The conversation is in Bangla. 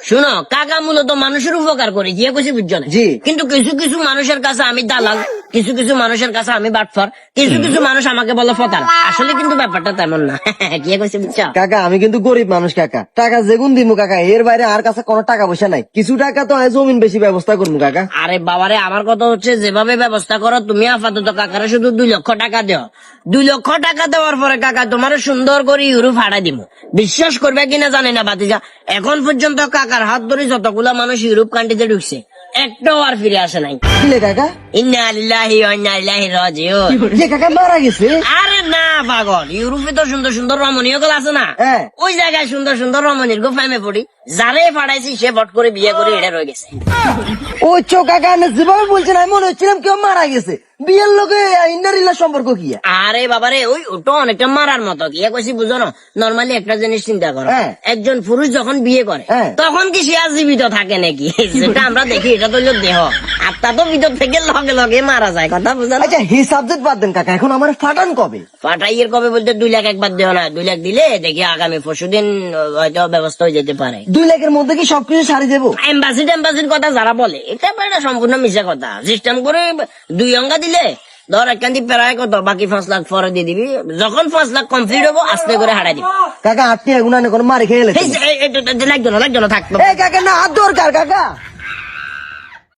শুনো কাকা মূলত মানুষের উপকার করি কি কইছি বুঝছো না জি। কিন্তু কিছু কিছু মানুষের কাছে আমি দালাল, কিছু কিছু মানুষের কাছে আমি বাটফার, কিছু কিছু মানুষ আমাকে বলে ফতার। আসলে কিন্তু ব্যাপারটা তেমন না। কি কইছি বুঝছো? কাকা আমি কিন্তু গরিব মানুষ কাকা, টাকা যেগুন দিমু কাকা, এর বাইরে আর কাছে কোনো টাকা পয়সা নাই। কিছু টাকা তো আমি জমিন বেশি ব্যবস্থা করবো কাকা। আরে বাবারে, আমার কথা হচ্ছে যেভাবে ব্যবস্থা করো তুমি আপাতত কাকারে শুধু 2 লক্ষ টাকা দেও। 2 লক্ষ টাকা দেওয়ার পরে কাকা তোমার সুন্দর করে ইউরোপ হারাই দিব। বিশ্বাস করবে কিনা জানি না বাতিজা, এখন পর্যন্ত কাকার হাত ধরে যতগুলা মানুষ ইউরোপ কান্ট্রিতে ঢুকছে একটাও আর ফিরে আসে নাই। কিলে কাকা? ইন্না লিল্লাহি ওয়া ইন্না ইলাইহি রাজিউন। যে কাকা মারা গেছে? আরে না পাগল, ইউরোপে তো সুন্দর সুন্দর রমণীয় গুলো আছে না, হ্যাঁ। ওই জায়গায় সুন্দর সুন্দর রমণীর গো ফেমে পড়ি, যারে পাঠাইছি সে ফট করে বিয়ে করে এটা রয়ে গেছে। ওই চো কাকা না যেভাবে বলছেন আমি মনে হচ্ছিলাম কেউ মারা গেছে। বিয়ের লোকে ইন্নারিল্লা সম্পর্ক কি? আরে বাবারে, ওই ওটা অনেকটা মারার মতো। কি কইছি বুঝো না? নর্মালি একটা জিনিস চিন্তা করো, হ্যাঁ। একজন পুরুষ যখন বিয়ে করে হ্যাঁ। তখন কি সে আর জীবিত থাকে নাকি? যেটা আমরা দেখি এটা তো হলো দেহ, আত্মা তো ভিতর থেকে লগে লগে মারা যায়। কথা বুঝো না? আচ্ছা হি সাবজেক্ট বাদ দেন কাকা, এখন আমার ফাটান কবে? পাঠাইয়ের কবে বলতে 2 লাখ একবার দেও না, 2 লাখ দিলে দেখি আগামী পরশুদিন হয়তো ব্যবস্থা হয়ে যেতে পারে। 2 লাখের মধ্যে কি সবকিছু সারি দেবো? এম্বাসির কথা যারা বলে এটা একটা সম্পূর্ণ মিশা কথা। সিস্টেম করে 2 অঙ্গা দিলে ধর একখান দিয়ে প্রায় কত, বাকি 5 লাখ পরে দিয়ে দিবি। যখন 5 লাখ কমপ্লিট হবো আস্তে করে হারাই দিবি। কাকা আটটি এগুনা কোনো মারি খেয়ে লাগতো না থাকতো। এ কাকা না হাত দরকার কাকা।